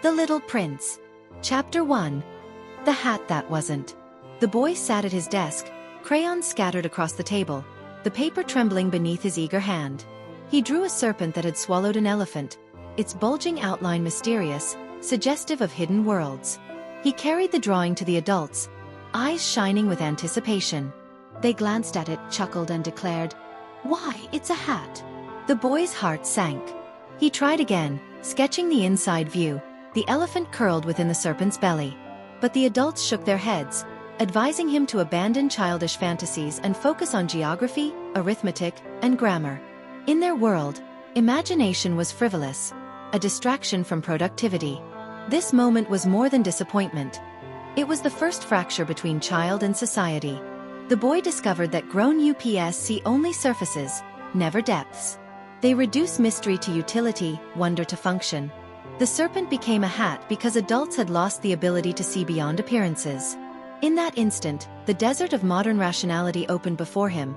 The Little Prince. Chapter 1. The Hat That Wasn't. The boy sat at his desk, crayons scattered across the table, the paper trembling beneath his eager hand. He drew a serpent that had swallowed an elephant, its bulging outline mysterious, suggestive of hidden worlds. He carried the drawing to the adults, eyes shining with anticipation. They glanced at it, chuckled, and declared, "Why, it's a hat!" The boy's heart sank. He tried again, sketching the inside view, the elephant curled within the serpent's belly. But the adults shook their heads, advising him to abandon childish fantasies and focus on geography, arithmetic, and grammar. In their world, imagination was frivolous, a distraction from productivity. This moment was more than disappointment. It was the first fracture between child and society. The boy discovered that grown ups see only surfaces, never depths. They reduce mystery to utility, wonder to function. The serpent became a hat because adults had lost the ability to see beyond appearances. In that instant, the desert of modern rationality opened before him.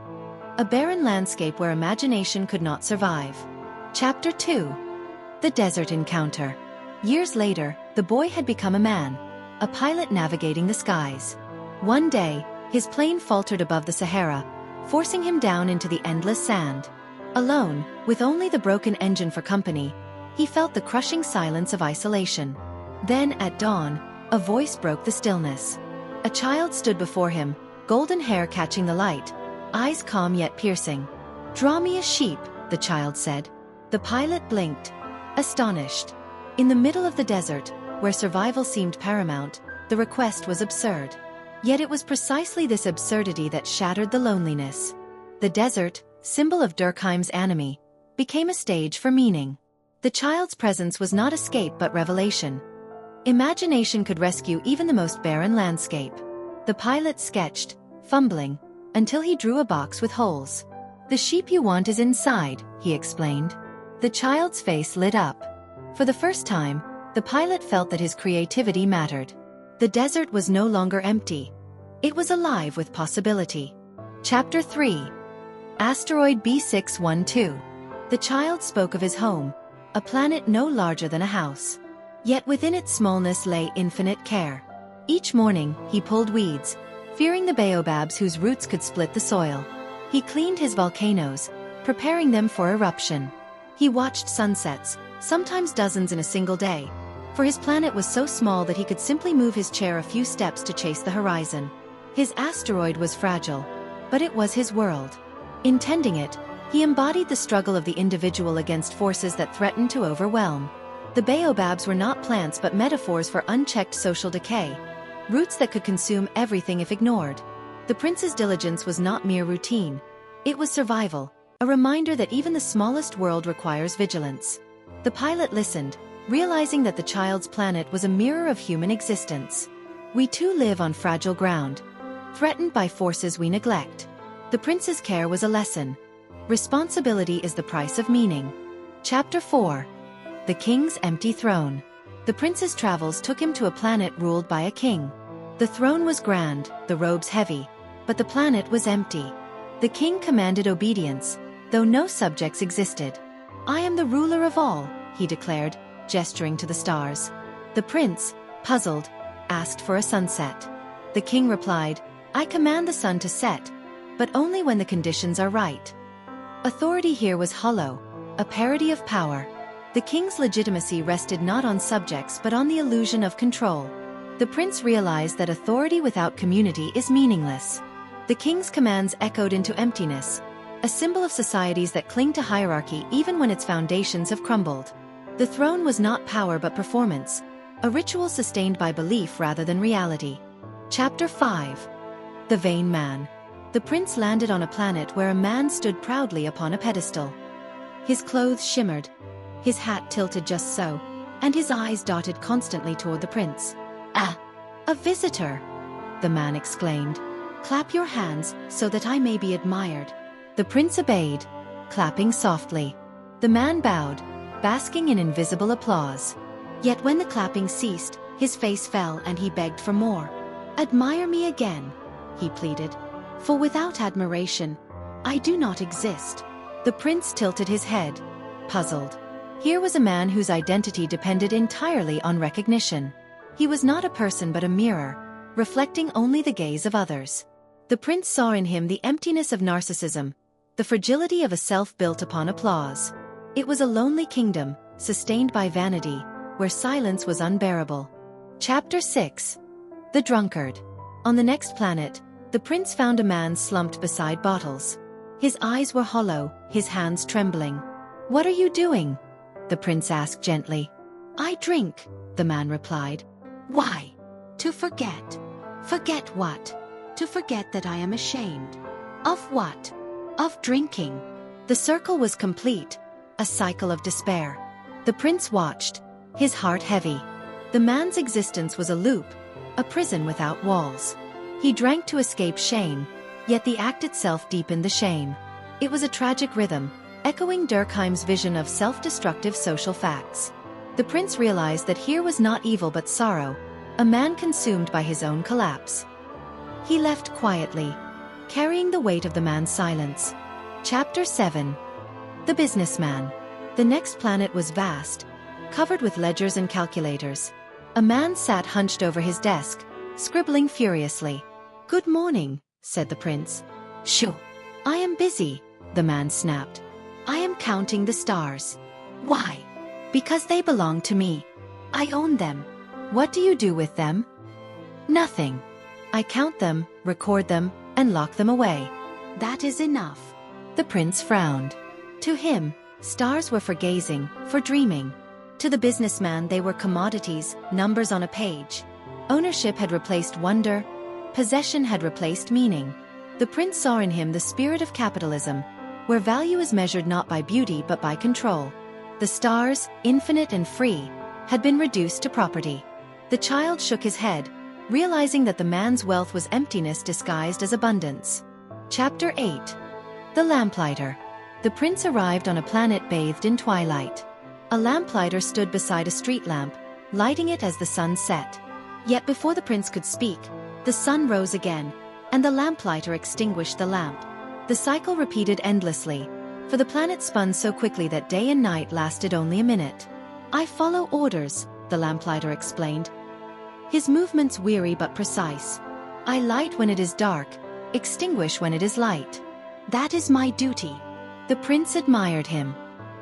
A barren landscape where imagination could not survive. Chapter 2. The Desert Encounter. Years later, the boy had become a man, a pilot navigating the skies. One day, his plane faltered above the Sahara, forcing him down into the endless sand. Alone, with only the broken engine for company, he felt the crushing silence of isolation. Then, at dawn, a voice broke the stillness. A child stood before him, golden hair catching the light, eyes calm yet piercing. "Draw me a sheep," the child said. The pilot blinked, astonished. In the middle of the desert, where survival seemed paramount, the request was absurd. Yet it was precisely this absurdity that shattered the loneliness. The desert, symbol of Durkheim's anomie, became a stage for meaning. The child's presence was not escape but revelation. Imagination could rescue even the most barren landscape. The pilot sketched, fumbling, until he drew a box with holes. "The sheep you want is inside," he explained. The child's face lit up. For the first time, the pilot felt that his creativity mattered. The desert was no longer empty. It was alive with possibility. Chapter 3. Asteroid B612. The child spoke of his home, a planet no larger than a house. Yet within its smallness lay infinite care. Each morning, he pulled weeds, fearing the baobabs whose roots could split the soil. He cleaned his volcanoes, preparing them for eruption. He watched sunsets, sometimes dozens in a single day, for his planet was so small that he could simply move his chair a few steps to chase the horizon. His asteroid was fragile, but it was his world. In tending it, he embodied the struggle of the individual against forces that threatened to overwhelm. The baobabs were not plants but metaphors for unchecked social decay, roots that could consume everything if ignored. The prince's diligence was not mere routine. It was survival, a reminder that even the smallest world requires vigilance. The pilot listened, realizing that the child's planet was a mirror of human existence. We too live on fragile ground, threatened by forces we neglect. The prince's care was a lesson. Responsibility is the price of meaning. Chapter 4. The King's Empty Throne. The prince's travels took him to a planet ruled by a king. The throne was grand, the robes heavy, but the planet was empty. The king commanded obedience, though no subjects existed. "I am the ruler of all," he declared, gesturing to the stars. The prince, puzzled, asked for a sunset. The king replied, "I command the sun to set, but only when the conditions are right." Authority here was hollow, a parody of power. The king's legitimacy rested not on subjects but on the illusion of control. The prince realized that authority without community is meaningless. The king's commands echoed into emptiness, a symbol of societies that cling to hierarchy even when its foundations have crumbled. The throne was not power but performance, a ritual sustained by belief rather than reality. Chapter 5. The Vain Man. The prince landed on a planet where a man stood proudly upon a pedestal. His clothes shimmered, his hat tilted just so, and his eyes darted constantly toward the prince. "Ah! A visitor!" the man exclaimed. "Clap your hands so that I may be admired." The prince obeyed, clapping softly. The man bowed, basking in invisible applause. Yet when the clapping ceased, his face fell and he begged for more. "Admire me again," he pleaded. "For without admiration, I do not exist." The prince tilted his head, puzzled. Here was a man whose identity depended entirely on recognition. He was not a person but a mirror, reflecting only the gaze of others. The prince saw in him the emptiness of narcissism, the fragility of a self built upon applause. It was a lonely kingdom, sustained by vanity, where silence was unbearable. Chapter 6. The Drunkard. On the next planet, the prince found a man slumped beside bottles. His eyes were hollow, his hands trembling. "What are you doing?" the prince asked gently. "I drink," the man replied. "Why?" "To forget." "Forget what?" "To forget that I am ashamed." "Of what?" "Of drinking." The circle was complete, a cycle of despair. The prince watched, his heart heavy. The man's existence was a loop, a prison without walls. He drank to escape shame, yet the act itself deepened the shame. It was a tragic rhythm, echoing Durkheim's vision of self-destructive social facts. The prince realized that here was not evil but sorrow, a man consumed by his own collapse. He left quietly, carrying the weight of the man's silence. Chapter 7. The Businessman. The next planet was vast, covered with ledgers and calculators. A man sat hunched over his desk, scribbling furiously. "Good morning," said the prince. "Shoo! I am busy," the man snapped. "I am counting the stars." "Why?" "Because they belong to me. I own them." "What do you do with them?" "Nothing. I count them, record them, and lock them away." "That is enough." The prince frowned. To him, stars were for gazing, for dreaming. To the businessman they were commodities, numbers on a page. Ownership had replaced wonder, possession had replaced meaning. The prince saw in him the spirit of capitalism, where value is measured not by beauty but by control. The stars, infinite and free, had been reduced to property. The child shook his head, realizing that the man's wealth was emptiness disguised as abundance. Chapter 8. The Lamplighter. The prince arrived on a planet bathed in twilight. A lamplighter stood beside a street lamp, lighting it as the sun set. Yet before the prince could speak, the sun rose again, and the lamplighter extinguished the lamp. The cycle repeated endlessly, for the planet spun so quickly that day and night lasted only a minute. "I follow orders," the lamplighter explained, his movements weary but precise. "I light when it is dark, extinguish when it is light. That is my duty." The prince admired him.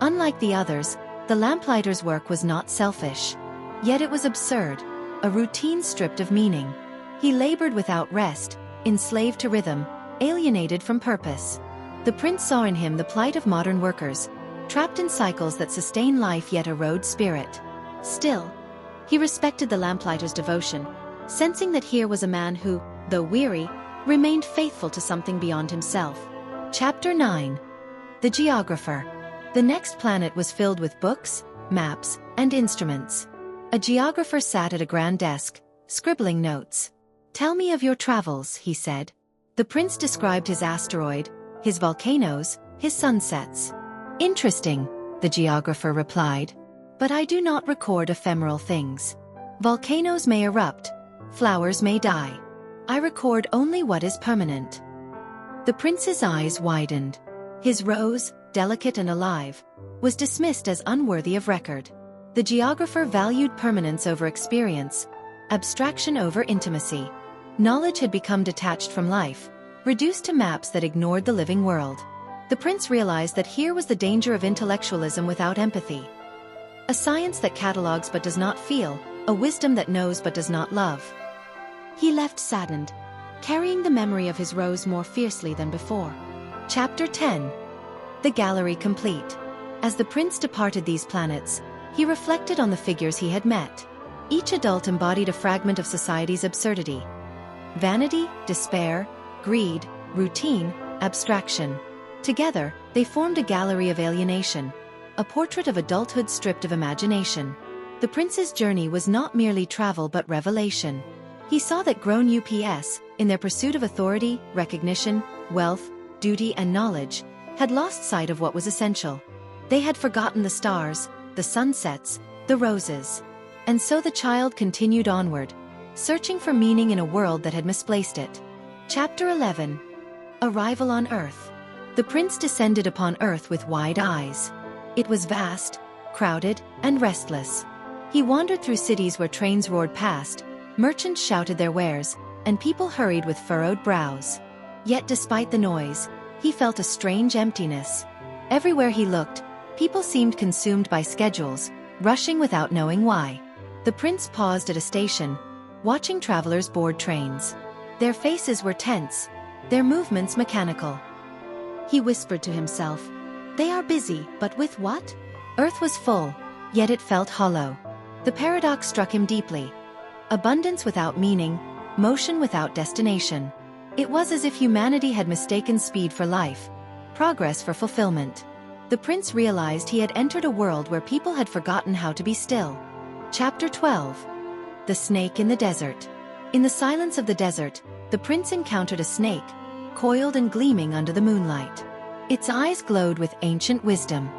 Unlike the others, the lamplighter's work was not selfish. Yet it was absurd, a routine stripped of meaning. He labored without rest, enslaved to rhythm, alienated from purpose. The prince saw in him the plight of modern workers, trapped in cycles that sustain life yet erode spirit. Still, he respected the lamplighter's devotion, sensing that here was a man who, though weary, remained faithful to something beyond himself. Chapter 9. The Geographer. The next planet was filled with books, maps, and instruments. A geographer sat at a grand desk, scribbling notes. "Tell me of your travels," he said. The prince described his asteroid, his volcanoes, his sunsets. "Interesting," the geographer replied. "But I do not record ephemeral things. Volcanoes may erupt, flowers may die. I record only what is permanent." The prince's eyes widened. His rose, delicate and alive, was dismissed as unworthy of record. The geographer valued permanence over experience, abstraction over intimacy. Knowledge had become detached from life, reduced to maps that ignored the living world. The prince realized that here was the danger of intellectualism without empathy. A science that catalogues but does not feel, a wisdom that knows but does not love. He left saddened, carrying the memory of his rose more fiercely than before. Chapter 10. The Gallery Complete. As the prince departed these planets, he reflected on the figures he had met. Each adult embodied a fragment of society's absurdity. Vanity, despair, greed, routine, abstraction. Together, they formed a gallery of alienation, a portrait of adulthood stripped of imagination. The prince's journey was not merely travel but revelation. He saw that grown ups, in their pursuit of authority, recognition, wealth, duty and knowledge, had lost sight of what was essential. They had forgotten the stars, the sunsets, the roses. And so the child continued onward, searching for meaning in a world that had misplaced it. Chapter 11. Arrival on Earth. The prince descended upon Earth with wide eyes. It was vast, crowded, and restless. He wandered through cities where trains roared past, merchants shouted their wares, and people hurried with furrowed brows. Yet despite the noise, he felt a strange emptiness. Everywhere he looked, people seemed consumed by schedules, rushing without knowing why. The prince paused at a station, watching travelers board trains. Their faces were tense, their movements mechanical. He whispered to himself, "They are busy, but with what?" Earth was full, yet it felt hollow. The paradox struck him deeply. Abundance without meaning, motion without destination. It was as if humanity had mistaken speed for life, progress for fulfillment. The prince realized he had entered a world where people had forgotten how to be still. Chapter 12. The Snake in the Desert. In the silence of the desert, the prince encountered a snake, coiled and gleaming under the moonlight. Its eyes glowed with ancient wisdom.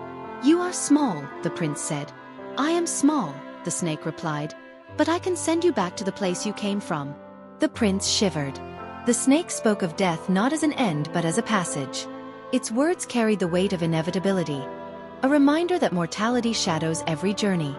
"You are small," the prince said. "I am small," the snake replied, "but I can send you back to the place you came from." The prince shivered. The snake spoke of death not as an end but as a passage. Its words carried the weight of inevitability, a reminder that mortality shadows every journey.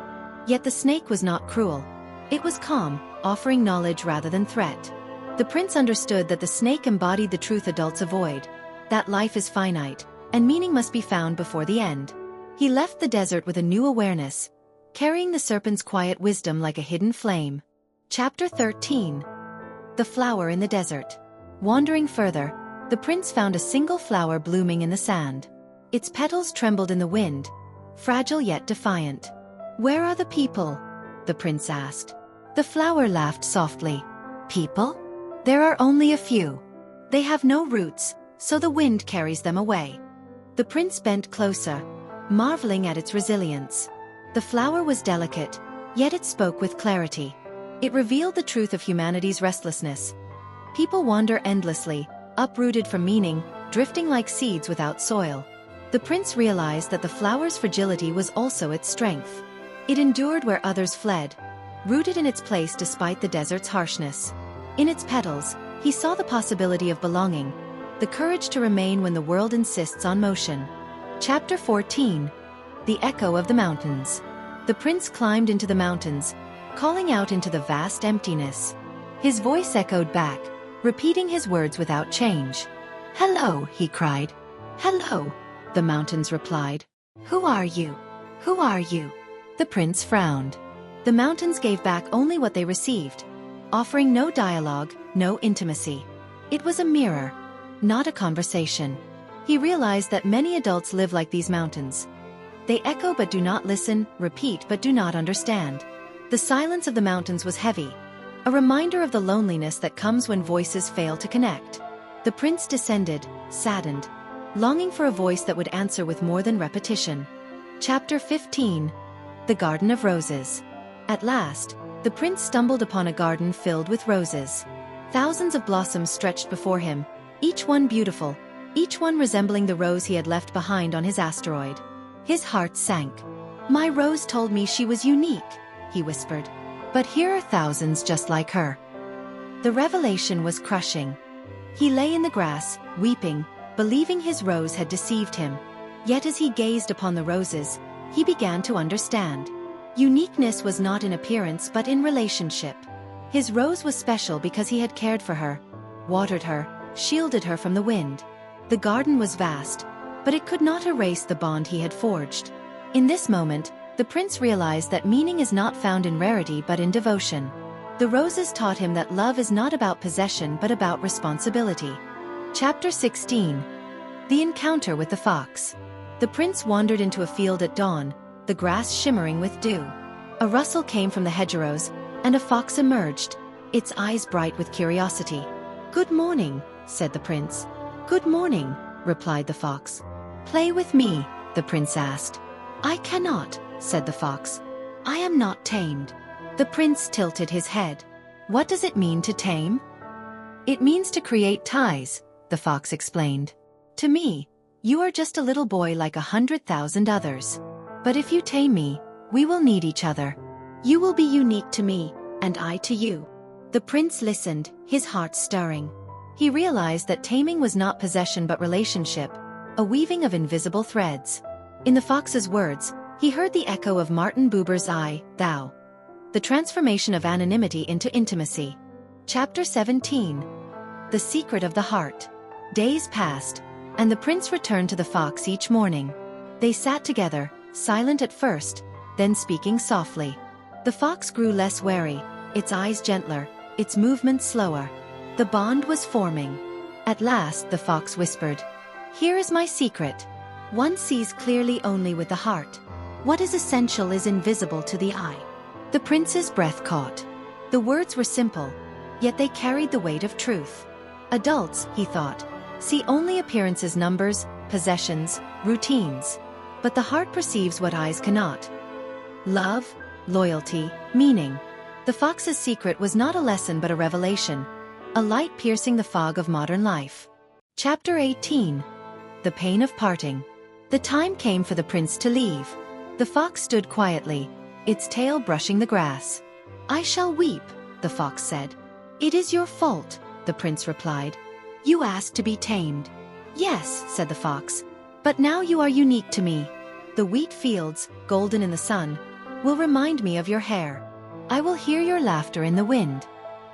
Yet the snake was not cruel. It was calm, offering knowledge rather than threat. The prince understood that the snake embodied the truth adults avoid, that life is finite, and meaning must be found before the end. He left the desert with a new awareness, carrying the serpent's quiet wisdom like a hidden flame. Chapter 13. The Flower in the Desert. Wandering further, the prince found a single flower blooming in the sand. Its petals trembled in the wind, fragile yet defiant. "Where are the people?" the prince asked. The flower laughed softly. "People? There are only a few. They have no roots, so the wind carries them away." The prince bent closer, marveling at its resilience. The flower was delicate, yet it spoke with clarity. It revealed the truth of humanity's restlessness. People wander endlessly, uprooted from meaning, drifting like seeds without soil. The prince realized that the flower's fragility was also its strength. It endured where others fled, rooted in its place despite the desert's harshness. In its petals, he saw the possibility of belonging, the courage to remain when the world insists on motion. Chapter 14. The Echo of the Mountains. The prince climbed into the mountains, calling out into the vast emptiness. His voice echoed back, repeating his words without change. "Hello," he cried. "Hello," the mountains replied. "Who are you? Who are you?" The prince frowned. The mountains gave back only what they received, offering no dialogue, no intimacy. It was a mirror, not a conversation. He realized that many adults live like these mountains. They echo but do not listen, repeat but do not understand. The silence of the mountains was heavy, a reminder of the loneliness that comes when voices fail to connect. The prince descended, saddened, longing for a voice that would answer with more than repetition. Chapter 15. The Garden of Roses. At last, the prince stumbled upon a garden filled with roses. Thousands of blossoms stretched before him, each one beautiful, each one resembling the rose he had left behind on his asteroid. His heart sank. "My rose told me she was unique," he whispered. "But here are thousands just like her." The revelation was crushing. He lay in the grass, weeping, believing his rose had deceived him. Yet as he gazed upon the roses, he began to understand. Uniqueness was not in appearance but in relationship. His rose was special because he had cared for her, watered her, shielded her from the wind. The garden was vast, but it could not erase the bond he had forged. In this moment, the prince realized that meaning is not found in rarity but in devotion. The roses taught him that love is not about possession but about responsibility. Chapter 16. The Encounter with the Fox. The prince wandered into a field at dawn, the grass shimmering with dew. A rustle came from the hedgerows, and a fox emerged, its eyes bright with curiosity. "Good morning," said the prince. "Good morning," replied the fox. "Play with me," the prince asked. "I cannot," said the fox. "I am not tamed." The prince tilted his head. "What does it mean to tame?" "It means to create ties," the fox explained. "To me, you are just a little boy like 100,000 others. But if you tame me, we will need each other. You will be unique to me, and I to you." The prince listened, his heart stirring. He realized that taming was not possession but relationship, a weaving of invisible threads. In the fox's words, He heard the echo of Martin Buber's I, thou. The transformation of anonymity into intimacy. Chapter 17. The Secret of the Heart. Days passed, and the prince returned to the fox each morning. They sat together, silent at first, then speaking softly. The fox grew less wary, its eyes gentler, its movements slower. The bond was forming. At last the fox whispered, "Here is my secret. One sees clearly only with the heart. What is essential is invisible to the eye." The prince's breath caught. The words were simple, yet they carried the weight of truth. Adults, he thought, see only appearances, numbers, possessions, routines. But the heart perceives what eyes cannot. Love, loyalty, meaning. The fox's secret was not a lesson but a revelation, a light piercing the fog of modern life. Chapter 18. The Pain of Parting. The time came for the prince to leave. The fox stood quietly, its tail brushing the grass. "I shall weep," the fox said. "It is your fault," the prince replied. "You asked to be tamed." "Yes," said the fox, "but now you are unique to me. The wheat fields, golden in the sun, will remind me of your hair. I will hear your laughter in the wind.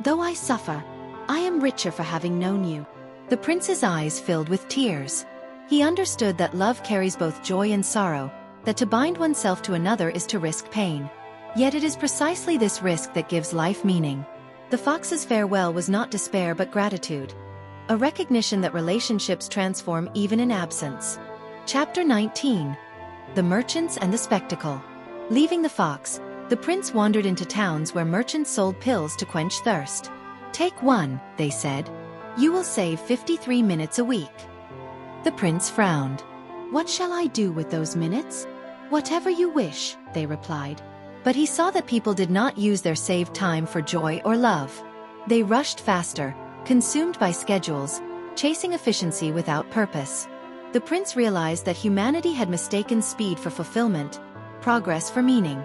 Though I suffer, I am richer for having known you." The prince's eyes filled with tears. He understood that love carries both joy and sorrow, that to bind oneself to another is to risk pain. Yet it is precisely this risk that gives life meaning. The fox's farewell was not despair but gratitude, a recognition that relationships transform even in absence. Chapter 19. The Merchants and the Spectacle. Leaving the fox, the prince wandered into towns where merchants sold pills to quench thirst. "Take one," they said. "You will save 53 minutes a week." The prince frowned. "What shall I do with those minutes?" "Whatever you wish," they replied. But he saw that people did not use their saved time for joy or love. They rushed faster, consumed by schedules, chasing efficiency without purpose. The prince realized that humanity had mistaken speed for fulfillment, progress for meaning.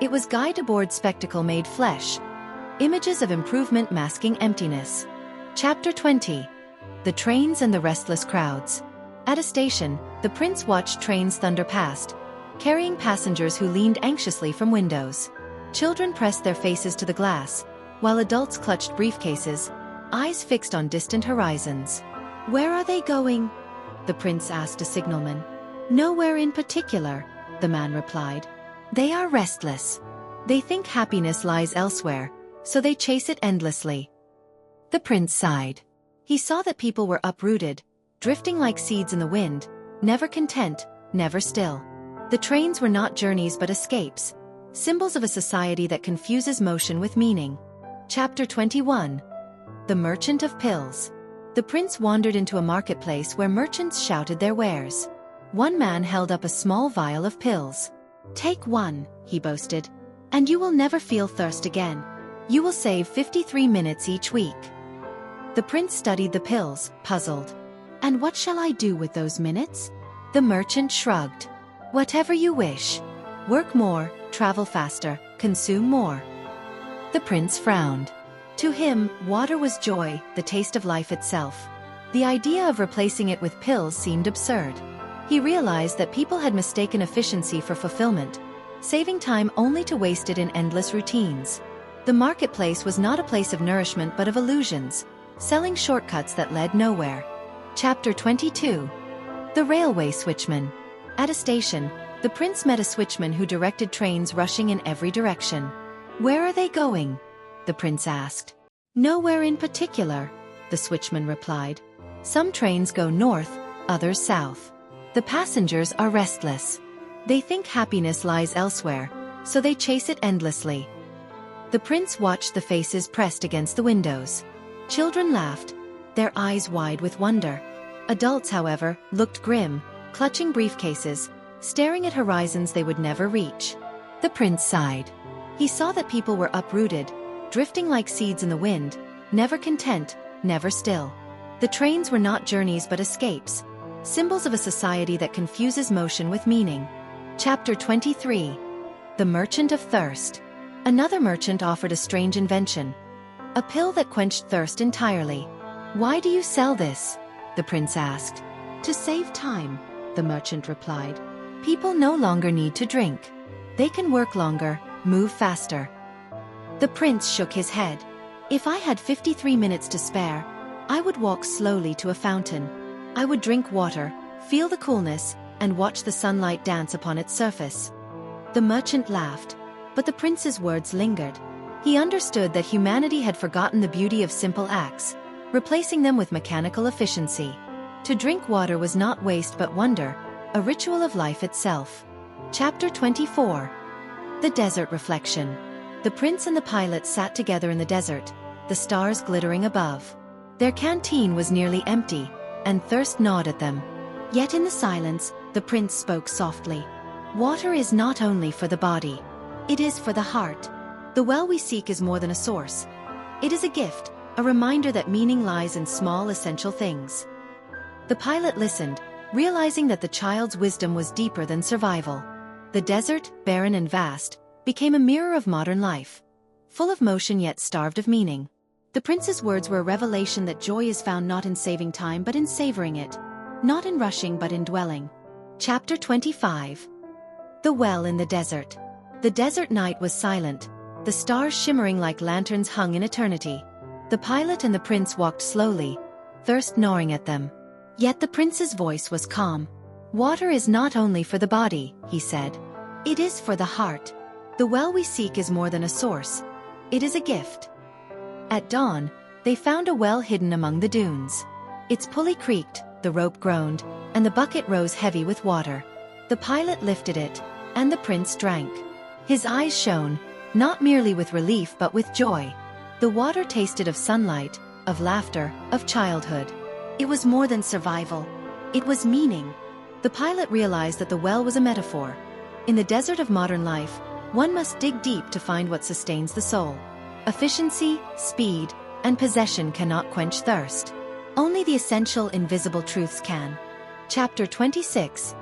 It was guide aboard spectacle made flesh, images of improvement masking emptiness. Chapter 20. The Trains and the Restless Crowds. At a station, the prince watched trains thunder past, carrying passengers who leaned anxiously from windows. Children pressed their faces to the glass, while adults clutched briefcases, eyes fixed on distant horizons. "Where are they going?" the prince asked a signalman. "Nowhere in particular," the man replied. "They are restless. They think happiness lies elsewhere, so they chase it endlessly." The prince sighed. He saw that people were uprooted, drifting like seeds in the wind, never content, never still. The trains were not journeys but escapes, symbols of a society that confuses motion with meaning. Chapter 21. The Merchant of Pills. The prince wandered into a marketplace where merchants shouted their wares. One man held up a small vial of pills. "Take one," he boasted, "and you will never feel thirst again. You will save 53 minutes each week." The prince studied the pills, puzzled. "And what shall I do with those minutes?" The merchant shrugged. "Whatever you wish. Work more, travel faster, consume more." The prince frowned. To him, water was joy, the taste of life itself. The idea of replacing it with pills seemed absurd. He realized that people had mistaken efficiency for fulfillment, saving time only to waste it in endless routines. The marketplace was not a place of nourishment but of illusions, selling shortcuts that led nowhere. Chapter 22. The Railway Switchman. At a station, the prince met a switchman who directed trains rushing in every direction. "Where are they going?" the prince asked. "Nowhere in particular," the switchman replied. "Some trains go north, others south. The passengers are restless. They think happiness lies elsewhere, so they chase it endlessly." The prince watched the faces pressed against the windows. Children laughed, their eyes wide with wonder. Adults, however, looked grim, clutching briefcases, staring at horizons they would never reach. The prince sighed. He saw that people were uprooted, drifting like seeds in the wind, never content, never still. The trains were not journeys but escapes, symbols of a society that confuses motion with meaning. Chapter 23. The Merchant of Thirst. Another merchant offered a strange invention, a pill that quenched thirst entirely. "Why do you sell this?" the prince asked. "To save time," the merchant replied. People no longer need to drink. They can work longer, move faster. The prince shook his head. If I had 53 minutes to spare, I would walk slowly to a fountain. I would drink water, feel the coolness, and watch the sunlight dance upon its surface. The merchant laughed, but the prince's words lingered. He understood that humanity had forgotten the beauty of simple acts, replacing them with mechanical efficiency. To drink water was not waste but wonder, a ritual of life itself. Chapter 24. The Desert Reflection. The prince and the pilot sat together in the desert, the stars glittering above. Their canteen was nearly empty, and thirst gnawed at them. Yet in the silence, the prince spoke softly. Water is not only for the body. It is for the heart. The well we seek is more than a source. It is a gift, a reminder that meaning lies in small essential things. The pilot listened, realizing that the child's wisdom was deeper than survival. The desert, barren and vast, became a mirror of modern life. Full of motion yet starved of meaning. The prince's words were a revelation that joy is found not in saving time but in savoring it. Not in rushing but in dwelling. Chapter 25. The Well in the Desert. The desert night was silent, the stars shimmering like lanterns hung in eternity. The pilot and the prince walked slowly, thirst gnawing at them. Yet the prince's voice was calm. Water is not only for the body, he said. It is for the heart. The well we seek is more than a source. It is a gift. At dawn, they found a well hidden among the dunes. Its pulley creaked, the rope groaned, and the bucket rose heavy with water. The pilot lifted it, and the prince drank. His eyes shone, not merely with relief but with joy. The water tasted of sunlight, of laughter, of childhood. It was more than survival. It was meaning. The pilot realized that the well was a metaphor. In the desert of modern life, one must dig deep to find what sustains the soul. Efficiency, speed, and possession cannot quench thirst. Only the essential invisible truths can. Chapter 26.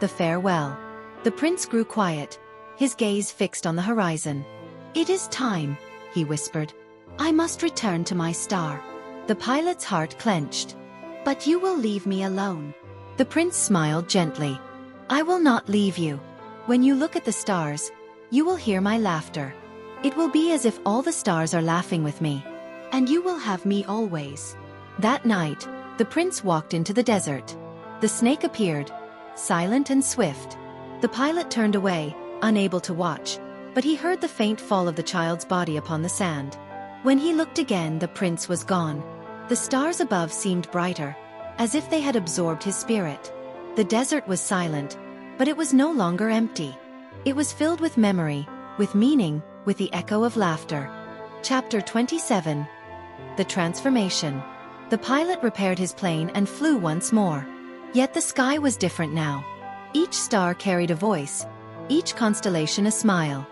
The Farewell. The prince grew quiet, his gaze fixed on the horizon. It is time, he whispered. I must return to my star. The pilot's heart clenched. But you will leave me alone. The prince smiled gently. I will not leave you. When you look at the stars, you will hear my laughter. It will be as if all the stars are laughing with me. And you will have me always. That night, the prince walked into the desert. The snake appeared, silent and swift. The pilot turned away, unable to watch, but he heard the faint fall of the child's body upon the sand. When he looked again, the prince was gone. The stars above seemed brighter, as if they had absorbed his spirit. The desert was silent, but it was no longer empty. It was filled with memory, with meaning, with the echo of laughter. Chapter 27. The Transformation. The pilot repaired his plane and flew once more. Yet the sky was different now. Each star carried a voice, each constellation a smile.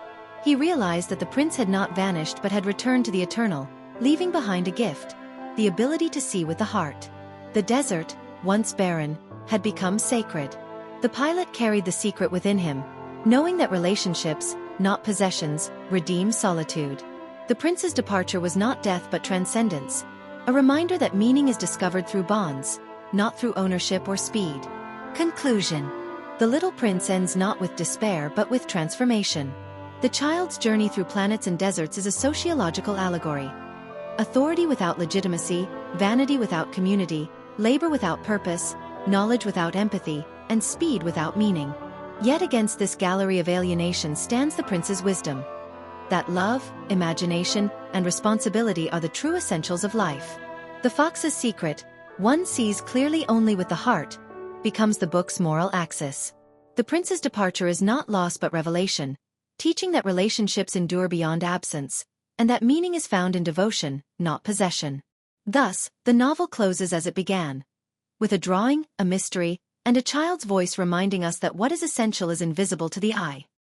He realized that the prince had not vanished but had returned to the eternal, leaving behind a gift, the ability to see with the heart. The desert, once barren, had become sacred. The pilot carried the secret within him, knowing that relationships, not possessions, redeem solitude. The prince's departure was not death but transcendence, a reminder that meaning is discovered through bonds, not through ownership or speed. Conclusion. The little prince ends not with despair but with transformation. The child's journey through planets and deserts is a sociological allegory. Authority without legitimacy, vanity without community, labor without purpose, knowledge without empathy, and speed without meaning. Yet against this gallery of alienation stands the prince's wisdom. That love, imagination, and responsibility are the true essentials of life. The fox's secret, one sees clearly only with the heart, becomes the book's moral axis. The prince's departure is not loss but revelation, teaching that relationships endure beyond absence, and that meaning is found in devotion, not possession. Thus, the novel closes as it began, with a drawing, a mystery, and a child's voice reminding us that what is essential is invisible to the eye.